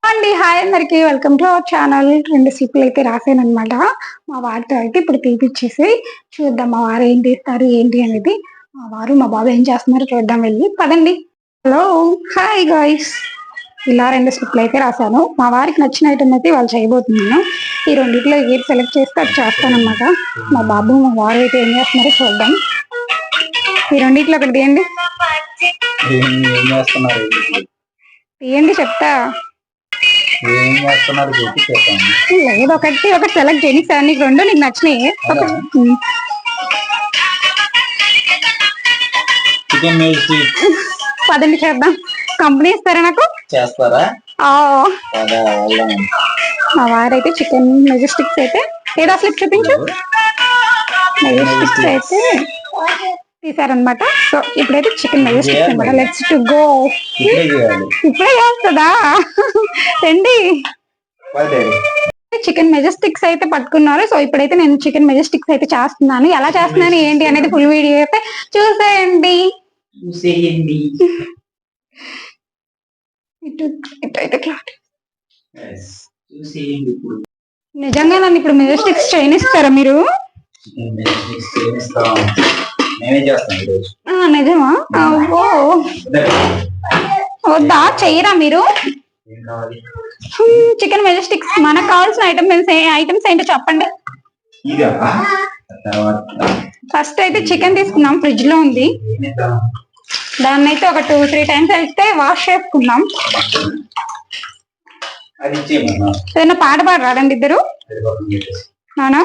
అండి హాయ్ అందరికి welcome to our channel. 2 స్లిప్లు అయితే రాసాను అనమాట. మా వారితో అయితే ఇప్పుడు తీపిచ్చేసి చూద్దాం మా వారు ఏం తీస్తారు ఏంటి అనేది. మా వారు మా బాబు ఏం చేస్తున్నారో చూద్దాం వెళ్ళి పదండి. హలో హాయ్ గాయ్స్, ఇలా 2 స్లిప్లు అయితే రాశాను. మా వారికి నచ్చిన ఐటమ్ అయితే వాళ్ళు చేయబోతున్నాను. ఈ రెండిట్లో ఏది సెలెక్ట్ చేస్తే అది చేస్తానమాట. మా బాబు మా వారు అయితే ఏం చేస్తున్నారో చూద్దాం. ఈ రెండిట్లో ఒకటి తీయండి తీయండి చెప్తా. లేదు ఒకటి సెలెక్ట్ చేయండి సార్, నీకు రెండు నీకు నచ్చినాయి. పదండి చేద్దాం. కంపెనీ ఇస్తారా నాకు? చేస్తారా? మా వారైతే చికెన్ మెజెస్టిక్స్ అయితే ఏదో స్లిప్ చూపించు. మెజెస్టిక్స్ అయితే తీసారనమాట. సో ఇప్పుడైతే చికెన్ మెజెస్టిక్స్ అనమాట. Let's to go. ఇప్పుడే చేస్తుందా? రండి. చికెన్ మెజెస్టిక్స్ అయితే పట్టుకున్నారు. సో ఇప్పుడైతే నేను చికెన్ మెజెస్టిక్స్ అయితే చేస్తున్నాను. ఎలా చేస్తున్నాను ఏంటి అనేది ఫుల్ వీడియో అయితే చూసేయండి. నిజంగా నన్ను ఇప్పుడు మెజెస్టిక్స్ చేయనిస్తారా మీరు? నిజమా? వద్దా చెయ్యరా మీరు? చికెన్ మెజెస్టిక్స్ మనకు కావాల్సిన ఐటమ్స్ ఏంటో చెప్పండి. ఫస్ట్ అయితే చికెన్ తీసుకున్నాం, ఫ్రిడ్జ్ లో ఉంది. దాన్ని అయితే ఒక 2-3 టైమ్స్ అయితే వాష్ చేసుకున్నాం. ఏదైనా పాట పాడరాడండి ఇద్దరు? నానా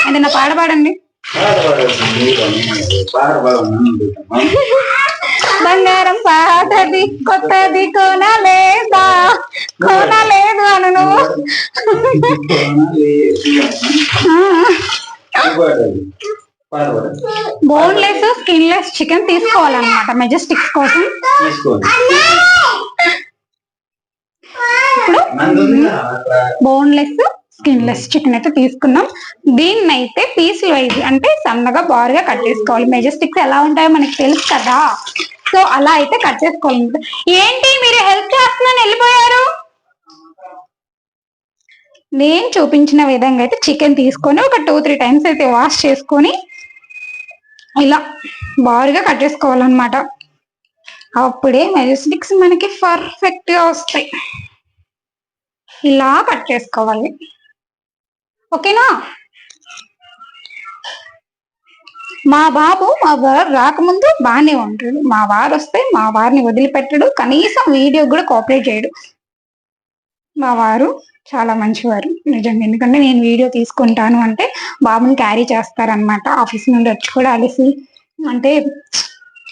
ఏదైనా పాట పాడండి. బంగారం పాతది కొత్తది కొనలేదా? కొనలేదు అను నువ్వు. బోన్లెస్ స్కిన్లెస్ చికెన్ తీసుకోవాలన్నమాట మెజెస్టిక్స్ కోసం. ఇప్పుడు బోన్లెస్ స్కిన్లెస్ చికెన్ అయితే తీసుకున్నాం. దీన్ని అయితే పీస్ వైజ్ అంటే సన్నగా బారుగా కట్ చేసుకోవాలి. మెజెస్టిక్స్ ఎలా ఉంటాయో మనకి తెలుసు కదా, సో అలా అయితే కట్ చేసుకోవాలి. ఏంటి మీరు హెల్ప్ చేస్తున్నాను వెళ్ళిపోయారు? నేను చూపించిన విధంగా అయితే చికెన్ తీసుకొని ఒక 2-3 టైమ్స్ అయితే వాష్ చేసుకొని ఇలా బారుగా కట్ చేసుకోవాలన్నమాట. అప్పుడే మెజెస్టిక్స్ మనకి పర్ఫెక్ట్ గా వస్తాయి. ఇలా కట్ చేసుకోవాలి, ఓకేనా? మా బాబు మా వారు రాకముందు బాగానే ఉంటాడు. మా వారు వస్తే మా వారిని వదిలిపెట్టడు, కనీసం వీడియో కూడా కోఆపరేట్ చేయడు. మా వారు చాలా మంచివారు నిజంగా. ఎందుకంటే నేను వీడియో తీసుకుంటాను అంటే బాబుని క్యారీ చేస్తారనమాట. ఆఫీస్ నుండి వచ్చి కూడా అలసి అంటే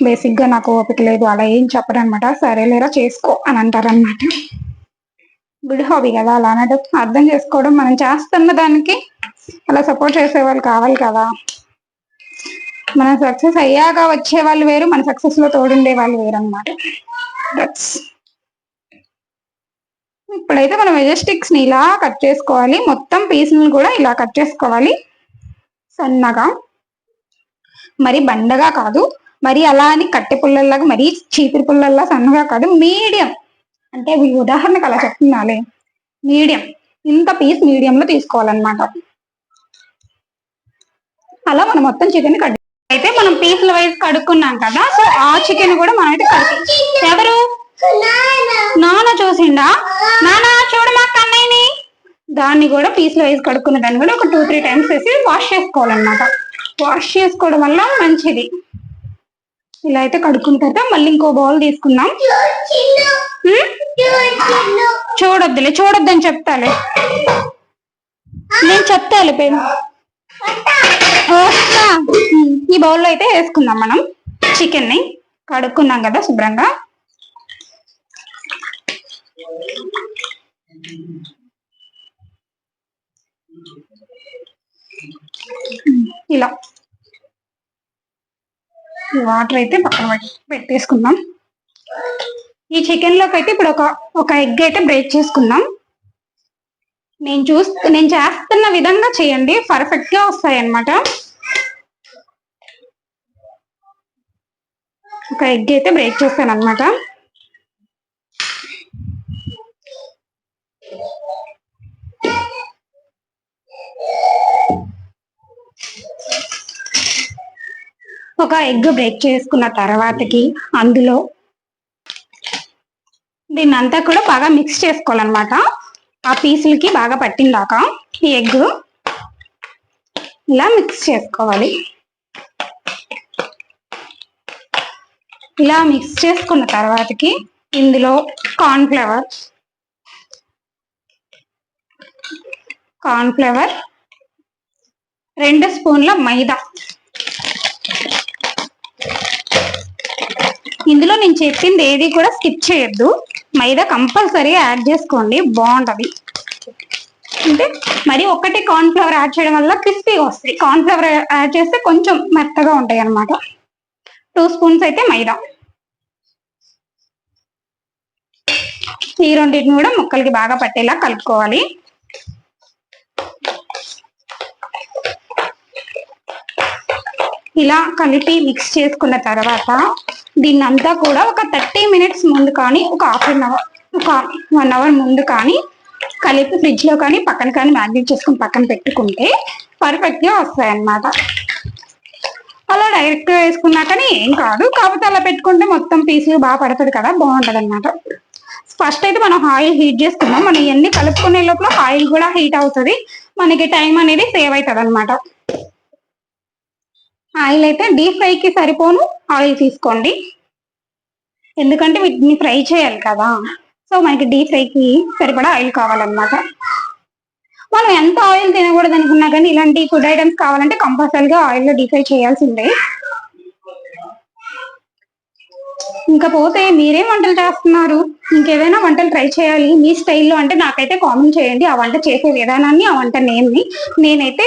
బేసిక్ గా నాకు ఓపిక లేదు అలా ఏం చెప్పరు అనమాట. సరేలేరా చేసుకో అని అంటారనమాట. గుడ్ హాబీ కదా, అలా అనడం అర్థం చేసుకోవడం. మనం చేస్తున్న దానికి అలా సపోర్ట్ చేసే వాళ్ళు కావాలి కదా. మనం సక్సెస్ అయ్యాక వచ్చే వాళ్ళు వేరు, మన సక్సెస్ లో తోడుండే వాళ్ళు వేరు అనమాట. ఇప్పుడైతే మనం మెజెస్టిక్స్ ని ఇలా కట్ చేసుకోవాలి. మొత్తం పీసులను కూడా ఇలా కట్ చేసుకోవాలి సన్నగా. మరి బండగా కాదు, మరి అలా అని కట్టె పుల్లల్లాగా, మరీ చీపిరి పుల్లల్లా సన్నగా కాదు, మీడియం. అంటే ఉదాహరణకు అలా చెప్తున్నాలే, మీడియం. ఇంత పీస్ మీడియం లో తీసుకోవాలన్నమాట. అలా మనం మొత్తం చికెన్ కట్ అయితే మనం పీసుల వైజ్ కడుక్కున్నాం కదా, సో ఆ చికెన్ కూడా మనం అయితే కడుక్కు. ఎవరు? నాన్న చూసిండా? నాన్న చూడమా కన్నయ్యని. దాన్ని కూడా పీసుల వైజ్ కడుక్కున్న దాన్ని కూడా ఒక 2-3 టైమ్స్ వేసి వాష్ చేసుకోవాలన్నమాట. వాష్ చేసుకోవడం వల్ల మంచిది. ఇలా అయితే కడుక్కున్న తర్వాత మళ్ళీ ఇంకో బౌల్ తీసుకున్నాం. చూడొద్దని చెప్తాలే, నేను చెప్తాలే పేరు. ఈ బౌల్లో అయితే వేసుకుందాం మనం చికెన్ ని. కడుక్కున్నాం కదా శుభ్రంగా. ఇలా వాటర్ అయితే పక్కన పెట్టేసుకుందాం. ఈ చికెన్ లోకి అయితే ఇప్పుడు ఒక ఎగ్ అయితే బ్రేక్ చేసుకుందాం. నేను చేస్తున్న విధంగా చేయండి, పర్ఫెక్ట్ గా వస్తాయి అన్నమాట. ఒక ఎగ్ అయితే బ్రేక్ చేస్తాను అనమాట. ఒక ఎగ్ బ్రేక్ చేసుకున్న తర్వాతకి అందులో దీన్ని అంతా కూడా బాగా మిక్స్ చేసుకోవాలన్నమాట. ఆ పీసులకి బాగా పట్టిందాక ఈ ఎగ్ ఇలా మిక్స్ చేసుకోవాలి. ఇలా మిక్స్ చేసుకున్న తర్వాతకి ఇందులో కార్న్ఫ్లవర్ 2 స్పూన్ల మైదా. ఇందులో నేను చెప్పింది ఏది కూడా స్కిప్ చేయొద్దు. మైదా కంపల్సరీగా యాడ్ చేసుకోండి, బాగుంటది. అంటే మరి ఒకటి కార్న్ఫ్లవర్ యాడ్ చేయడం వల్ల క్రిస్పీగా వస్తాయి. కార్న్ఫ్లవర్ యాడ్ చేస్తే కొంచెం మెత్తగా ఉంటాయి అన్నమాట. 2 స్పూన్స్ అయితే మైదా. ఈ రెండింటిని కూడా ముక్కలకి బాగా పట్టేలా కలుపుకోవాలి. ఇలా కలిపి మిక్స్ చేసుకున్న తర్వాత దీన్ని అంతా కూడా ఒక 30 మినిట్స్ ముందు కానీ ఒక హాఫ్ అన్ అవర్, ఒక 1 అవర్ ముందు కానీ కలిపి ఫ్రిడ్జ్ లో కానీ పక్కన కానీ మ్యారినేట్ చేసుకుని పక్కన పెట్టుకుంటే పర్ఫెక్ట్ గా వస్తాయి అన్నమాట. అలా డైరెక్ట్ గా వేసుకున్నా కానీ ఏం కాదు, కాకపోతే అలా పెట్టుకుంటే మొత్తం పీసులు బాగా పడుతుంది కదా, బాగుంటది అన్నమాట. ఫస్ట్ అయితే మనం ఆయిల్ హీట్ చేసుకున్నాం. మనం ఇవన్నీ కలుపుకునే లోపల ఆయిల్ కూడా హీట్ అవుతుంది, మనకి టైం అనేది సేవ్ అవుతుంది అన్నమాట. ఆయిల్ అయితే డీప్ ఫ్రైకి సరిపోను ఆయిల్ తీసుకోండి, ఎందుకంటే వీటిని ఫ్రై చేయాలి కదా. సో మనకి డీప్ ఫ్రైకి సరిపడా ఆయిల్ కావాలన్నమాట. మనం ఎంత ఆయిల్ తినకూడదు అనుకున్నా కానీ ఇలాంటి ఫుడ్ ఐటమ్స్ కావాలంటే కంపల్సరీగా ఆయిల్లో డీప్ ఫ్రై చేయాల్సిందే. ఇంకా పోతే మీరేం వంటలు చేస్తున్నారు, ఇంకేదైనా వంటలు ట్రై చేయాలి మీ స్టైల్లో అంటే నాకైతే కామెంట్ చేయండి. ఆ వంట చేసే విధానాన్ని, ఆ వంట నేనైతే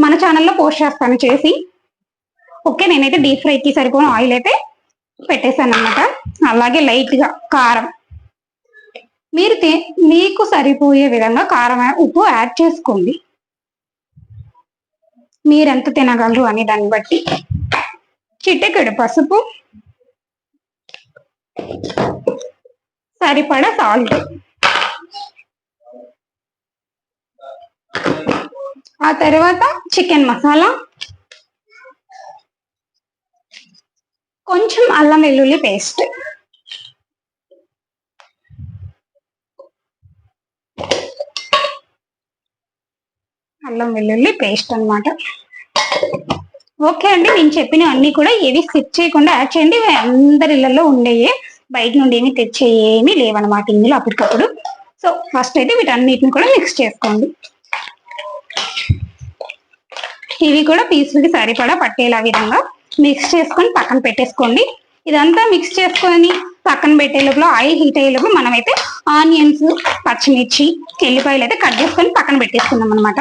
మన ఛానల్లో పోస్ట్ చేస్తాను చేసి. ఓకే, నేనైతే డీప్ ఫ్రైకి సరిపోయిన ఆయిల్ అయితే పెట్టేశాను అన్నమాట. అలాగే లైట్ గా కారం, మీకు సరిపోయే విధంగా కారం ఉప్పు యాడ్ చేసుకోండి, మీరెంత తినగలరు అనే దాన్ని బట్టి. చిటికెడు పసుపు, సరిపడా సాల్ట్, ఆ తర్వాత చికెన్ మసాలా, కొంచెం అల్లం వెల్లుల్లి పేస్ట్, అన్నమాట. ఓకే అండి, నేను చెప్పిన అన్ని కూడా ఏవి స్కిప్ చేయకుండా యాడ్ చేయండి. అందరి ఇళ్లలో ఉండేయే, బయట నుండి ఏమి తెచ్చే ఏమి లేవన్నమాట ఇందులో అప్పటికప్పుడు. సో ఫస్ట్ అయితే వీటన్నిటిని కూడా మిక్స్ చేసుకోండి. ఇవి కూడా పీసులకి సరిపడా పట్టేలా విధంగా మిక్స్ చేసుకొని పక్కన పెట్టేసుకోండి. ఇదంతా మిక్స్ చేసుకొని పక్కన పెట్టే లోపల ఆయిల్ హీట్ అయ్యే లోపల మనమైతే ఆనియన్స్, పచ్చిమిర్చి, ఎల్లిపాయలు అయితే కట్ చేసుకొని పక్కన పెట్టేసుకుందాం అనమాట.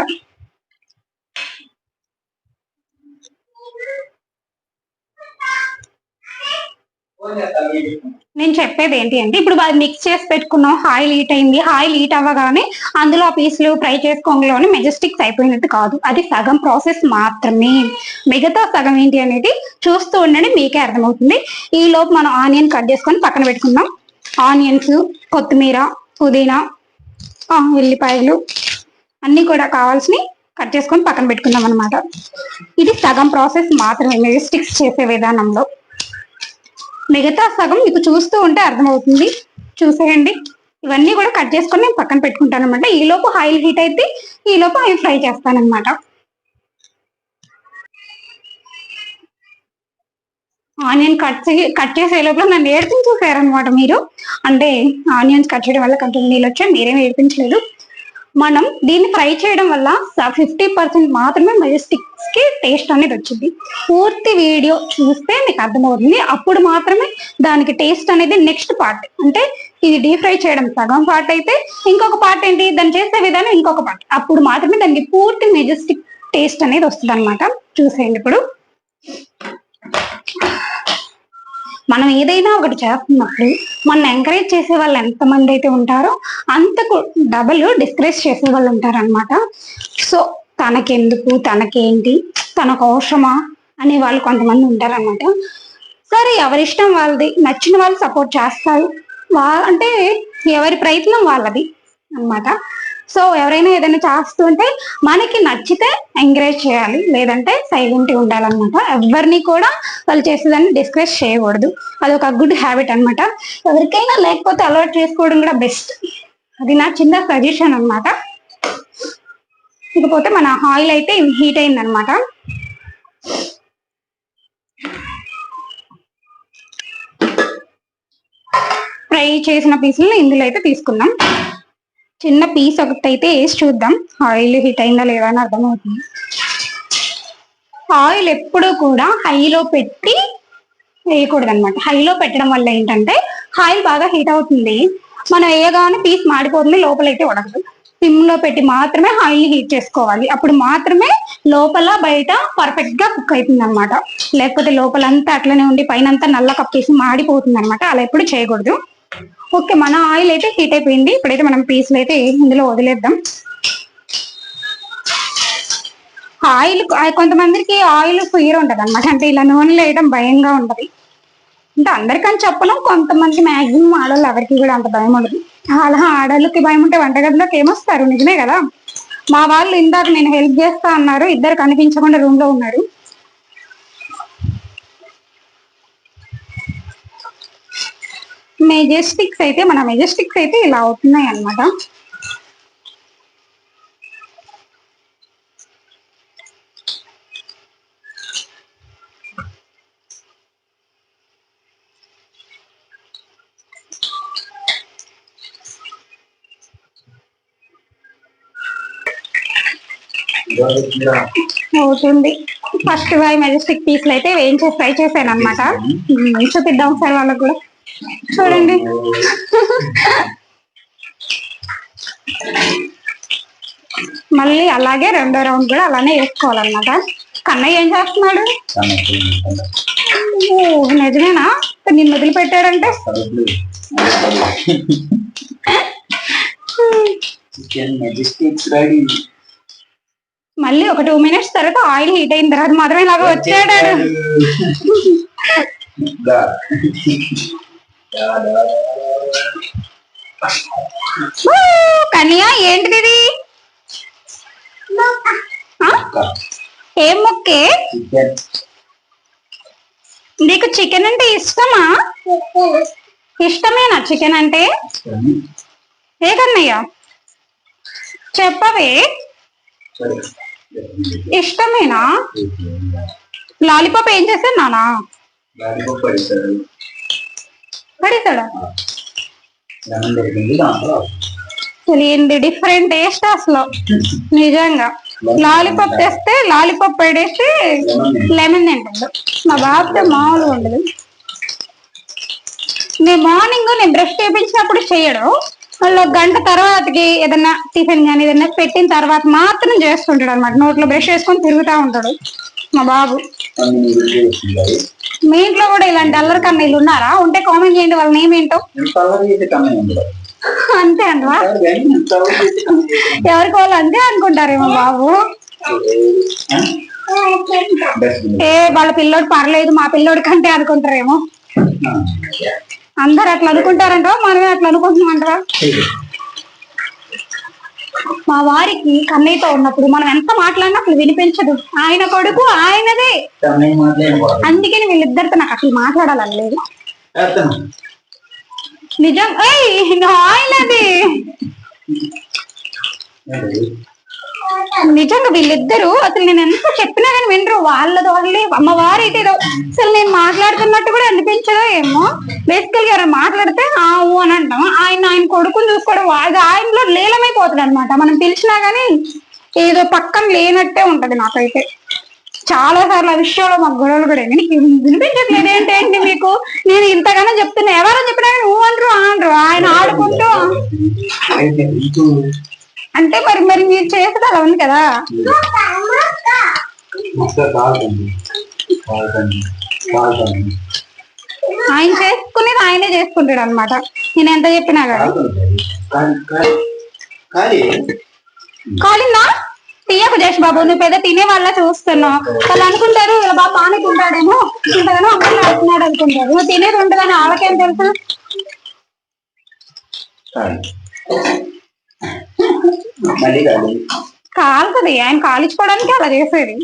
నేను చెప్పేది ఏంటి అంటే, ఇప్పుడు బాగా మిక్స్ చేసి పెట్టుకున్నాం, ఆయిల్ హీట్ అయింది. ఆయిల్ హీట్ అవ్వగానే అందులో ఆ పీసులు ఫ్రై చేసుకోవడంలోనే మెజెస్టిక్స్ అయిపోయినట్టు కాదు, అది సగం ప్రాసెస్ మాత్రమే. మిగతా సగం ఏంటి అనేది చూస్తూ ఉండండి, మీకే అర్థమవుతుంది. ఈ లోపు మనం ఆనియన్ కట్ చేసుకొని పక్కన పెట్టుకుందాం. ఆనియన్స్, కొత్తిమీర, పుదీనా, ఉల్లిపాయలు అన్ని కూడా కావాల్సినవి కట్ చేసుకొని పక్కన పెట్టుకుందాం అనమాట. ఇది సగం ప్రాసెస్ మాత్రమే మెజెస్టిక్స్ చేసే విధానంలో. మిగతా సగం మీకు చూస్తూ ఉంటే అర్థమవుతుంది, చూసేయండి. ఇవన్నీ కూడా కట్ చేసుకొని నేను పక్కన పెట్టుకుంటాను అనమాట. ఈ లోపు ఆయిల్ హీట్ అయితే ఈ లోపు అవి ఫ్రై చేస్తానన్నమాట. ఆనియన్ కట్ చేసే లోపల నన్ను ఏడిపించేసారనమాట మీరు. అంటే ఆనియన్స్ కట్ చేయడం వల్ల కొంచెం నీళ్ళు వచ్చాయి, మీరేం ఏడిపించలేదు. మనం దీన్ని ఫ్రై చేయడం వల్ల 50% మాత్రమే మెజెస్టిక్స్ కి టేస్ట్ అనేది వచ్చింది. పూర్తి వీడియో చూస్తే మీకు అర్థమవుతుంది, అప్పుడు మాత్రమే దానికి టేస్ట్ అనేది నెక్స్ట్ పార్ట్. అంటే ఇది డీప్ ఫ్రై చేయడం సగం పార్ట్ అయితే, ఇంకొక పార్ట్ ఏంటి దాన్ని చేసే విధానం ఇంకొక పార్ట్. అప్పుడు మాత్రమే దానికి పూర్తి మెజెస్టిక్ టేస్ట్ అనేది వస్తుంది అనమాట. చూసేయండి. ఇప్పుడు మనం ఏదైనా ఒకటి చేస్తున్నప్పుడు మనం ఎంకరేజ్ చేసే వాళ్ళు ఎంతమంది అయితే ఉంటారో అంతకు డబుల్ డిస్కరేజ్ చేసే వాళ్ళు ఉంటారనమాట. సో తనకెందుకు, తనకేంటి, తనకు అవసరమా అనే వాళ్ళు కొంతమంది ఉంటారనమాట. సరే, ఎవరిష్టం వాళ్ళది, నచ్చిన వాళ్ళు సపోర్ట్ చేస్తారు, అంటే ఎవరి ప్రయత్నం వాళ్ళది అనమాట. సో ఎవరైనా ఏదైనా చేస్తుంటే మనకి నచ్చితే ఎంకరేజ్ చేయాలి, లేదంటే సైలెంట్ ఉండాలన్నమాట. ఎవరిని కూడా వాళ్ళు చేసేదాన్ని డిస్కరేజ్ చేయకూడదు. అది ఒక గుడ్ హ్యాబిట్ అనమాట. ఎవరికైనా లేకపోతే అలవాటు చేసుకోవడం కూడా బెస్ట్. అది నా చిన్న సజెషన్ అనమాట. ఇకపోతే మన ఆయిల్ అయితే హీట్ అయింది అనమాట. ఫ్రై చేసిన పీసులను ఇందులో అయితే తీసుకుందాం. చిన్న పీస్ ఒకటి అయితే వేసి చూద్దాం ఆయిల్ హీట్ అయిందా లేదా అని అర్థమవుతుంది. ఆయిల్ ఎప్పుడు కూడా హైలో పెట్టి వేయకూడదు అనమాట. హైలో పెట్టడం వల్ల ఏంటంటే ఆయిల్ బాగా హీట్ అవుతుంది, మనం వేయగానే పీస్ మాడిపోతుంది, లోపలైతే ఉడకదు. సిమ్ లో పెట్టి మాత్రమే ఆయిల్ హీట్ చేసుకోవాలి. అప్పుడు మాత్రమే లోపల బయట పర్ఫెక్ట్ గా కుక్ అవుతుంది అనమాట. లేకపోతే లోపలంతా అట్లనే ఉండి పైన అంతా నల్ల కప్పేసి మాడిపోతుంది అనమాట. అలా ఎప్పుడు చేయకూడదు. ఓకే, మన ఆయిల్ అయితే హీట్ అయిపోయింది. ఇప్పుడైతే మనం పీసులు అయితే ఇందులో వదిలేద్దాం. ఆయిల్ కొంతమందికి ఆయిల్ ఫీర్ ఉంటది అనమాట. అంటే ఇలా నూనెలో వేయడం భయంగా ఉంటది. అంటే అందరికని చెప్పను, కొంతమంది మాక్సిమం ఆడవాళ్ళు ఎవరికి కూడా అంత భయం ఉండదు. అలా ఆడవాళ్ళకి భయం ఉంటే వంటగదిలోకి ఏమొస్తారు? నిజమే కదా. మా వాళ్ళు ఇందాక నేను హెల్ప్ చేస్తా అన్నారు, ఇద్దరు కనిపించకుండా రూమ్ లో ఉన్నారు. మెజెస్టిక్స్ అయితే ఇలా అవుతున్నాయి అన్నమాట. అవుతుంది. ఫస్ట్ మెజెస్టిక్ పీస్లు అయితే వేయించి ఫ్రై చేశాను అనమాట. చూపిద్దాం ఒకసారి వాళ్ళకు కూడా. చూడండి, మళ్ళీ అలాగే రెండో రౌండ్ కూడా అలానే వేసుకోవాలన్నమాట. కన్నయ్య ఏం చేస్తున్నాడు? నిజమేనా? నిన్ను వదిలిపెట్టాడంటే మళ్ళీ ఒక 2 minutes తర్వాత ఆయిల్ హీట్ అయిన తర్వాత మాత్రమే ఇలాగా వచ్చాడు. కన్యా ఏంటిది? ఏం మొక్కే? నీకు చికెన్ అంటే ఇష్టమా? ఇష్టమేనా చికెన్ అంటే? ఏ కన్నయ్య చెప్పవే, ఇష్టమేనా? లాలీపాప్ ఏం చేశాను నానా? పడేసాడా? ఏంది డిఫరెంట్ టేస్ట్ అసలు. నిజంగా లాలీపాప్ తెస్తే లాలీపాప్ పడేసి లెమన్ తింటాడు. మా బాబుతో మామూలుగా ఉండదు. నేను మార్నింగ్ బ్రష్ చేయించినప్పుడు చేయడు, వాళ్ళు గంట తర్వాతకి ఏదన్నా టిఫిన్ కానీ ఏదన్నా పెట్టిన తర్వాత మాత్రం చేస్తుంటాడు అనమాట. నోట్లో బ్రష్ వేసుకొని తిరుగుతూ ఉంటాడు మా బాబు. మీ ఇంట్లో కూడా ఇలాంటి అల్లరి కన్నీళ్ళు ఉన్నారా? ఉంటే కామెంట్ చేయండి, వాళ్ళ నేమ్ ఏంటో. అంతే అంటవా? ఎవరికి వాళ్ళు అంతే అనుకుంటారేమో బాబు. వాళ్ళ పిల్లోడు పర్లేదు, మా పిల్లోడి కంటే అనుకుంటారేమో. అందరు అట్లా అనుకుంటారంటావా, మనమే అట్లా అనుకుంటున్నామంటావా? మా వారికి కన్నయ్యతో ఉన్నప్పుడు మనం ఎంత మాట్లాడినా అసలు వినిపించదు. ఆయన కొడుకు ఆయనదే, అందుకని వీళ్ళిద్దరితో నాకు అసలు మాట్లాడాలని లేదు. నిజం. ఆయనది నిజంగా వీళ్ళిద్దరు అసలు నేను ఎంత చెప్పినా కానీ వినరు. వాళ్ళది వాళ్ళే. అమ్మవారు అయితే అసలు నేను మాట్లాడుతున్నట్టు కూడా అనిపించదో ఏమో. బేసికల్ గా ఎవరైనా మాట్లాడితే ఆవు అని అంటాం. ఆయన కొడుకుని చూసుకోవడం ఆయనలో లీలమైపోతుంది అనమాట. మనం పిలిచినా గానీ ఏదో పక్కన లేనట్టే ఉంటది నాకైతే. చాలా సార్లు ఆ విషయంలో మాకు గొడవలు కూడా నీకు వినిపించట్లేదు ఏంటండి మీకు? నేను ఇంతగానో చెప్తున్నా, ఎవరో చెప్పినా నువ్వు అనరు. ఆయన ఆడుకుంటూ అంటే మరి మీరు చేసేది అలా ఉంది కదా. ఆయన చేసుకునేది ఆయనే చేసుకుంటాడు అనమాట. నేను ఎంత చెప్పినా కదా. కాలిందా? తీయకు జేష్ బాబు, నువ్వు పెద్ద తినే వాళ్ళ చూస్తున్నావు. వాళ్ళు అనుకుంటారు ఇలా బాబు బాగానే తింటాడేమో, ఇంతగానో అమ్మని ఆడుతున్నాడు అనుకుంటారు. నువ్వు తినేది ఉంటుందని వాళ్ళకేం తెలుసు? కాలుతుంది, ఆయన కాలించుకోవడానికి అలా చేసేది.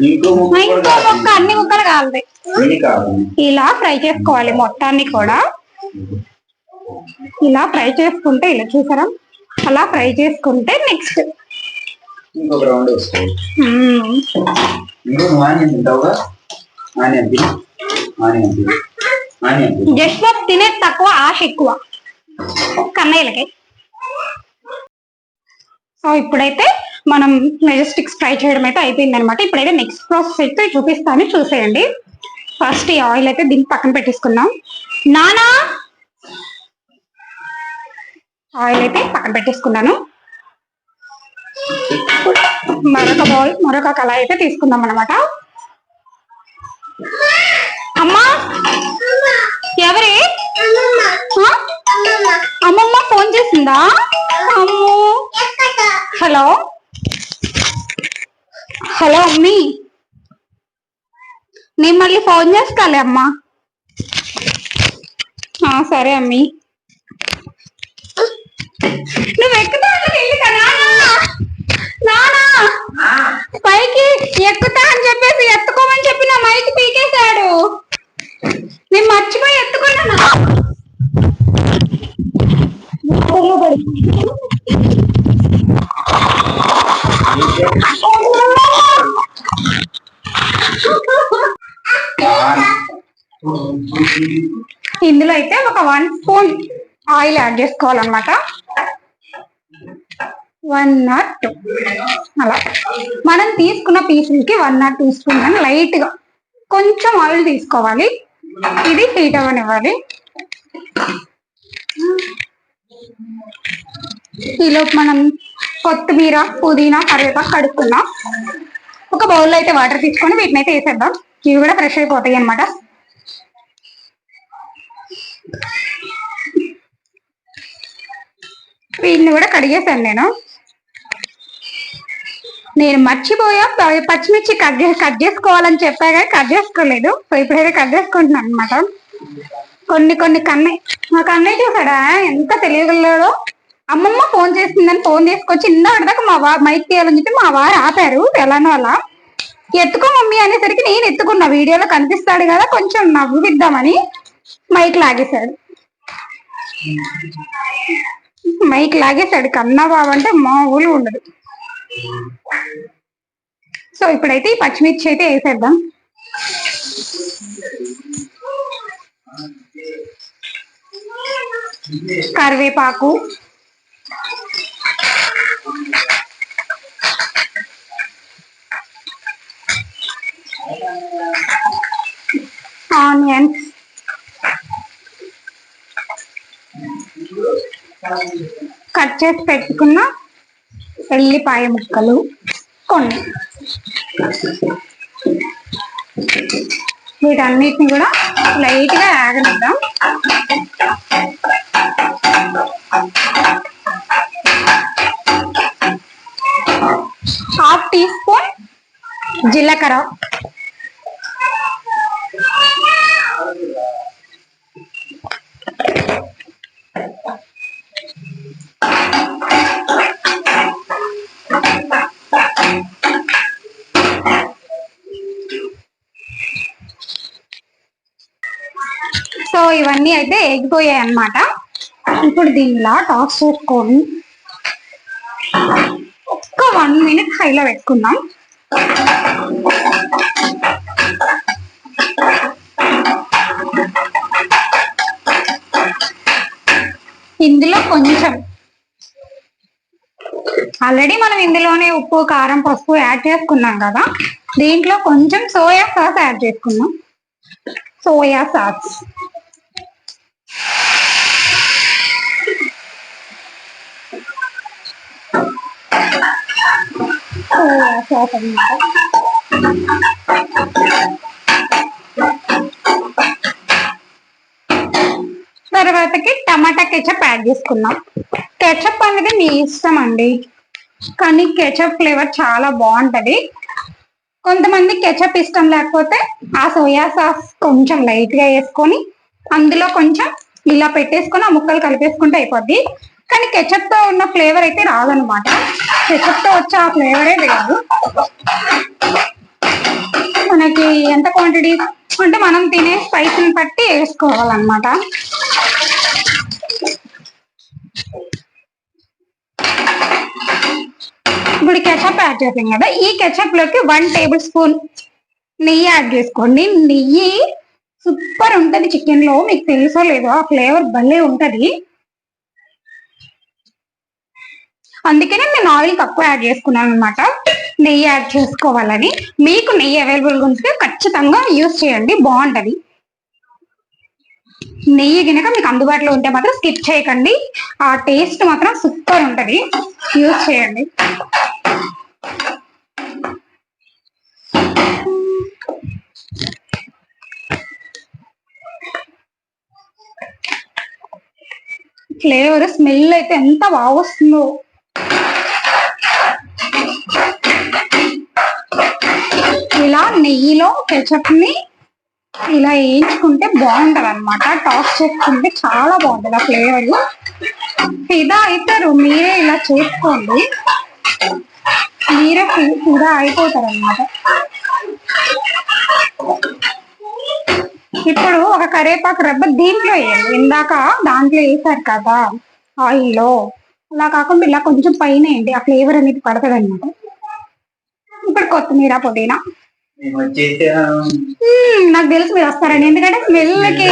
ఇంకో ముక్క అన్ని ముక్కలు కాలుతాయి. ఇలా ఫ్రై చేసుకోవాలి మొత్తాన్ని కూడా. ఇలా ఫ్రై చేసుకుంటే, ఇలా చూసారా, అలా ఫ్రై చేసుకుంటే నెక్స్ట్ జస్ట్ తినేది తక్కువ, ఆశ ఎక్కువ కన్నయ్యలకి. సో ఇప్పుడైతే మనం మెజెస్టిక్స్ ఫ్రై చేయడం అయితే అయిపోయింది అనమాట. ఇప్పుడైతే నెక్స్ట్ ప్రాసెస్ అయితే చూపిస్తాను, చూసేయండి. ఫస్ట్ ఈ ఆయిల్ అయితే దీన్ని పక్కన పెట్టేసుకుందాం. నానా ఆయిల్ అయితే పక్కన పెట్టేసుకున్నాను. మరొక కళాయి అయితే తీసుకుందాం అనమాట. అమ్మా ఎవరి అమ్మమ్మ ఫోన్ చేసిందా? అమ్మో, హలో హలో అమ్మీ, నేను మళ్ళీ ఫోన్ చేస్తాలే అమ్మా. సరే అమ్మీ. నువ్వు ఎక్కుతా పైకి ఎక్కుతా అని చెప్పేసి ఎత్తుకోమని చెప్పి నా మైక్ పీకేశాడు. నేను మర్చిపోయి ఎత్తుకున్నాను. ఇందులో అయితే ఒక 1 స్పూన్ ఆయిల్ యాడ్ చేసుకోవాలన్నమాట. 1 or 2 అలా మనం తీసుకున్న పీసులకి 1 or 2 స్పూన్ అని లైట్ గా కొంచెం ఆయిల్ తీసుకోవాలి. ఇది హీట్ అవ్వనివ్వాలి. ఈలోపు మనం కొత్తిమీర, పుదీనా, కరివేపాకు కడుక్కున్నాం. ఒక బౌల్లో అయితే వాటర్ తీసుకొని వీటిని అయితే వేసేద్దాం. ఇవి కూడా ఫ్రెష్ అయిపోతాయి అన్నమాట. వీటిని కూడా కడిగేసాను నేను మర్చిపోయా. పచ్చిమిర్చి కట్ చేసుకోవాలని చెప్పా కానీ కట్ చేసుకోలేదు. సో ఇప్పుడైతే కట్ చేసుకుంటున్నాను అనమాట. కొన్ని మా కన్నయ్య చూసాడా ఎంత తెలియగలడో. అమ్మమ్మ ఫోన్ చేసిందని ఫోన్ తీసుకొచ్చి ఇందాక మా మైక్ తీయాలని చెప్పి మా వారు ఆపారు. ఎలానో అలా ఎత్తుకో మమ్మీ అనేసరికి నేను ఎత్తుకున్నా. వీడియోలో కనిపిస్తాడు కదా, కొంచెం నవ్విద్దామని మైక్ లాగేశాడు. కన్నా బాబు అంటే మామూలు ఉండదు. సో ఇప్పుడైతే ఈ పచ్చిమిర్చి అయితే వేసేద్దాం. కరివేపాకు, ఆనియన్స్, కట్ చేసి పెట్టుకున్న ఎల్లిపాయ ముక్కలు కొన్ని, వీటన్నిటిని కూడా లైట్ గా ఆగనిద్దాం. హాఫ్ టీ స్పూన్ జీలకర్ర, సో ఇవన్నీ అయితే ఎగిపోయాయి అన్నమాట. ఇప్పుడు దీనిలా టాస్ చేసుకొని ఒక్క 1 minute హైలో పెట్టుకుందాం. ఇందులో కొంచెం ఆల్రెడీ మనం ఇందులోనే ఉప్పు, కారం, పసుపు యాడ్ చేసుకున్నాం కదా, దీంట్లో కొంచెం సోయా సాస్ యాడ్ చేసుకున్నాం. సోయా సాస్ అన్నమాట. తర్వాతకి టమాటా కెచప్ యాడ్ చేసుకుందాం. కెచప్ అనేది మీ ఇష్టం అండి, కానీ కెచప్ ఫ్లేవర్ చాలా బాగుంటది. కొంతమంది కెచప్ ఇష్టం లేకపోతే ఆ సోయా సాస్ కొంచెం లైట్ గా వేసుకొని అందులో కొంచెం ఇలా పెట్టేసుకొని ఆ ముక్కలు కలిపేసుకుంటే అయిపోద్ది. కానీ కెచప్ తో ఉన్న ఫ్లేవర్ అయితే రాదనమాట. కెచప్ తో వచ్చే ఆ ఫ్లేవరే వేరు. మనకి ఎంత క్వాంటిటీ అంటే మనం తినే స్పైసీని బట్టి వేసుకోవాలన్నమాట. ఇప్పుడు కెచప్ యాడ్ చేసాం కదా, ఈ కెచప్ లోకి 1 టేబుల్ స్పూన్ నెయ్యి యాడ్ చేసుకోండి. నెయ్యి సూపర్ ఉంటది చికెన్ లో, మీకు తెలుసో లేదో, ఆ ఫ్లేవర్ భలే ఉంటది. అందుకనే నేను ఆయిల్ తక్కువ యాడ్ చేసుకున్నాను అనమాట, నెయ్యి యాడ్ చేసుకోవాలని. మీకు నెయ్యి అవైలబుల్గా ఉంటే ఖచ్చితంగా యూజ్ చేయండి, బాగుంటది. నెయ్యి కనుక మీకు అందుబాటులో ఉంటే మాత్రం స్కిప్ చేయకండి, ఆ టేస్ట్ మాత్రం సూపర్ ఉంటది, యూజ్ చేయండి. ఫ్లేవర్ స్మెల్ అయితే ఎంత బాగా వస్తుందో. ఇలా నెయ్యిలో కెచప్ ని ఇలా వేయించుకుంటే బాగుంటది అనమాట, టాస్ చేసుకుంటే చాలా బాగుంటది ఆ ఫ్లేవర్. ఫిదా అవుతారు, మీరే ఇలా చేసుకోండి, మీరే ఫిదా అయిపోతారు అనమాట. ఇప్పుడు ఒక కరివేపాకు రబ్బ దీంట్లో వేయండి, ఇందాక దాంట్లో వేసారు కదా ఆయిల్లో, అలా కాకుండా ఇలా కొంచెం పైన వేయండి, ఆ ఫ్లేవర్ అనేది పడుతుంది అనమాట. ఇప్పుడు కొత్తిమీర, పుదీనా. నాకు తెలుసు మీరు వస్తారని, ఎందుకంటే స్మెల్కి నాకు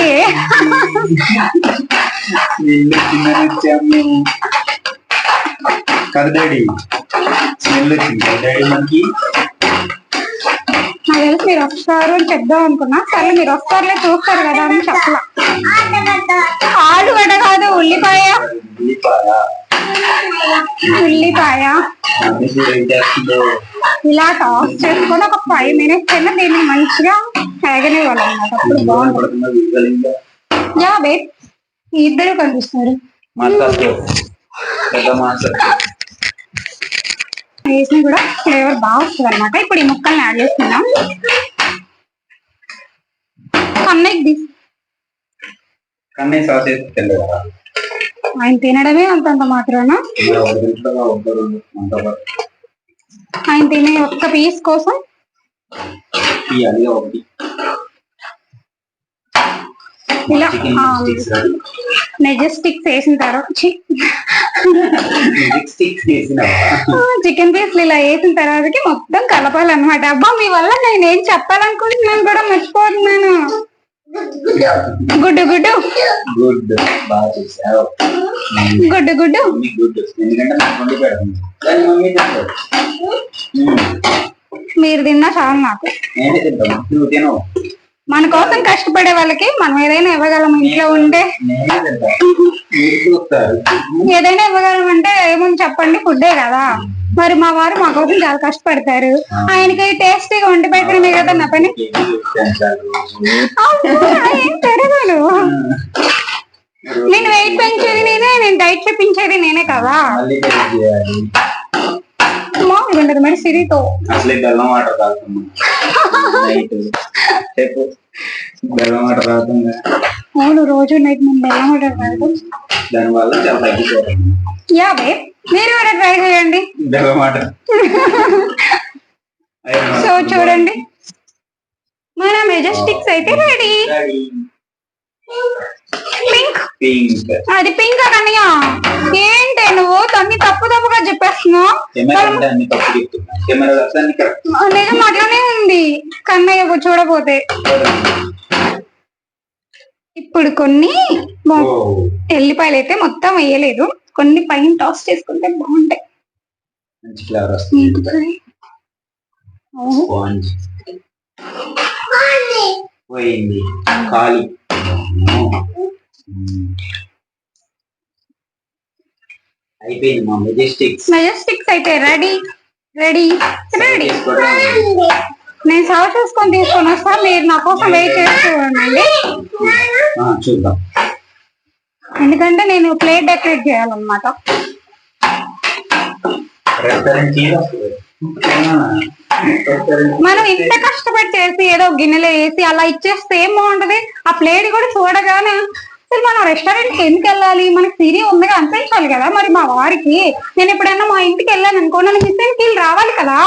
తెలుసు మీరు వస్తారు అని చెప్దాం అనుకున్నా, సరే మీరు వస్తారులే చూస్తారు కదా అని చెప్పలా. ఆలుగడ్డ కాదు, ఉల్లిపాయ. ఇలా టాస్ చేసుకొని ఒక 5 minutes అయినా దీన్ని మంచిగా వేగనివ్వాలన్నమాట, అప్పుడు బాగుంటుంది. యా బేబ్, ఇద్దరు కనిపిస్తున్నారు. వేసిన కూడా ఫ్లేవర్ బాగా వస్తుంది అనమాట. ఇప్పుడు ఈ ముక్కల్ని యాడ్ చేస్తున్నాం. ఆయన తినడమే అంతంత మాత్రాన, ఆయన తినే ఒక్క పీస్ కోసం ఇలా మెజెస్టిక్స్ వేసిన తర్వాత చికెన్ పీస్లు ఇలా వేసిన తర్వాతకి మొత్తం కలపాలన్నమాట. అబ్బా, మీ వల్ల నేను ఏం చెప్పాలనుకుంటున్నాను కూడా మర్చిపోతున్నాను. గుడ్డు గుడ్డు గుడ్డు గుడ్డు గుడ్డు మీరు తిన్నా చాలు నాకు. మన కోసం కష్టపడే వాళ్ళకి మనం ఏదైనా ఇవ్వగలం, ఇంట్లో ఉంటే ఏదైనా ఇవ్వగలం అంటే ఏముంది చెప్పండి, ఫుడ్డే కదా. మరి మా వారు మా కోసం చాలా కష్టపడతారు, ఆయనకి టేస్టీగా వండి పెట్టడమే కదా నా పని. ఏం పెరగను, నేను వెయిట్ పెంచేది నేనే, నేను డైట్ చెప్పించేది నేనే కదా. ఉండదు మరి సిరితో బెల్లం వాటర్ తాగుతుంది. అవును, రోజు నైట్ మేము బెల్లం వాటర్ తాగుతాం, దానివల్ల చాలా తగ్గిపోతుంది. యా బేబ్, మీరు కూడా ట్రై చేయండి బెల్లం వాటర్. సో చూడండి, మన మెజెస్టిక్స్ అయితే రెడీ. పింక్ అది పింక్ కన్నయ్య, ఏంటి నువ్వు అన్ని తప్పుగా చెప్పేస్తున్నావు? నిజం అట్లానే ఉంది కన్నయ్య చూడపోతే. ఇప్పుడు కొన్ని ఎల్లిపాయలు అయితే మొత్తం వేయలేదు, కొన్ని పైన టాస్ చేసుకుంటే బాగుంటాయి. అయిపోయింది మా మెజెస్టిక్స్ అయితే రెడీ. నేను సర్వ్ చేసుకొని తీసుకొని వస్తా, మీరు నా కోసం వెయిట్ చేస్తూ ఉండండి. చూద్దాం, ఎందుకంటే నేను ప్లేట్ డెకరేట్ చేయాలన్నమాట. మనం ఇంత కష్టపడి చేసి ఏదో గిన్నెలో వేసి అలా ఇచ్చేస్తే ఏం బాగుంటది, ఆ ప్లేట్ కూడా చూడగానే అసలు మనం రెస్టారెంట్ కి ఎందుకు వెళ్ళాలి? మనకి సిరి ఉందిగా అనిపించాలి కదా మరి మా వారికి. నేను ఎప్పుడైనా మా ఇంటికి వెళ్ళాను అనుకో, నన్ను కిచెన్ కి రావాలి కదా.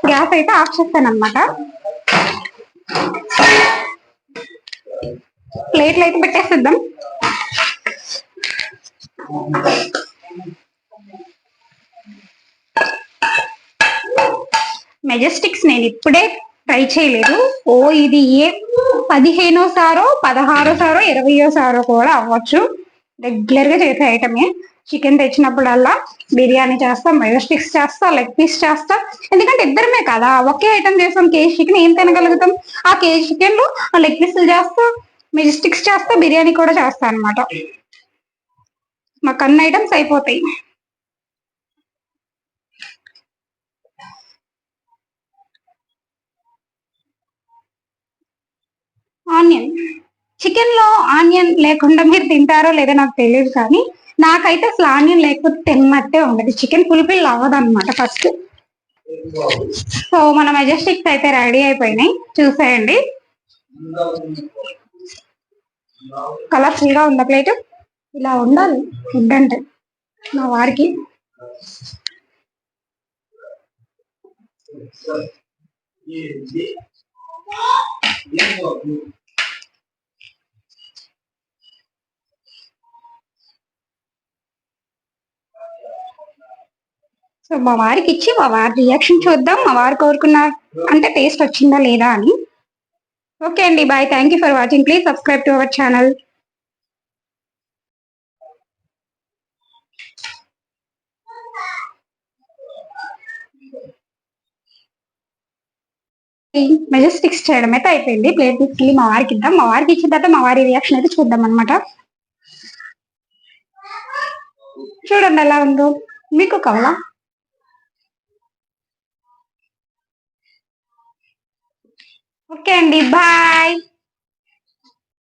గ్యాస్ అయితే ఆఫ్ చేస్తాను అనమాట. ప్లేట్లు అయితే పెట్టేసిద్దాం. మెజెస్టిక్స్ నేను ఇప్పుడే ట్రై చేయలేదు. ఇది 15వ సారో 16వ సారో 20వ సారో కూడా అవ్వచ్చు. రెగ్యులర్ గా చేసే ఐటమే. చికెన్ తెచ్చినప్పుడల్లా బిర్యానీ చేస్తా, మెజెస్టిక్స్ చేస్తా, లెగ్ పీస్ చేస్తా. ఎందుకంటే ఇద్దరమే కదా, ఒకే ఐటమ్ చేస్తాం. కేజీ చికెన్ ఏం తినగలుగుతాం? ఆ కేజీ చికెన్ లో లెగ్ పీస్లు చేస్తా, మెజెస్టిక్స్ చేస్తా, బిర్యానీ కూడా చేస్తా అనమాట. మాకు అన్ని ఐటమ్స్ అయిపోతాయి. ఆనియన్, చికెన్ లో ఆనియన్ లేకుండా మీరు తింటారో లేదో నాకు తెలియదు, కానీ నాకైతే అసలు ఆనియన్ లేకపోతే తిన్నట్టే ఉండదు. చికెన్ ఫుల్ఫిల్ అవ్వదు అనమాట ఫస్ట్. సో మన మెజెస్టిక్స్ అయితే రెడీ అయిపోయినాయి, చూసేయండి. కలర్ఫుల్ గా ఉందా ప్లేట్? ఇలా ఉండాలి ఫుడ్ అంటే మా వారికి. సో మా వారికి ఇచ్చి మా వారి రియాక్షన్ చూద్దాం. మా వారు కోరుకున్న అంటే టేస్ట్ వచ్చిందా లేదా అని. ఓకే అండి, bye. Thank you for watching. Please subscribe to our channel. మెజెస్టిక్స్ చేయడం అయితే అయిపోయింది. ప్లేట్ తీసుకెళ్ళి మా వారికి ఇద్దాం. మా వారికి ఇచ్చిన తర్వాత మా వారి రియాక్షన్ అయితే చూద్దాం అనమాట. చూడండి ఎలా ఉందో. మీకు కావాలా? ఓకే అండి, బాయ్.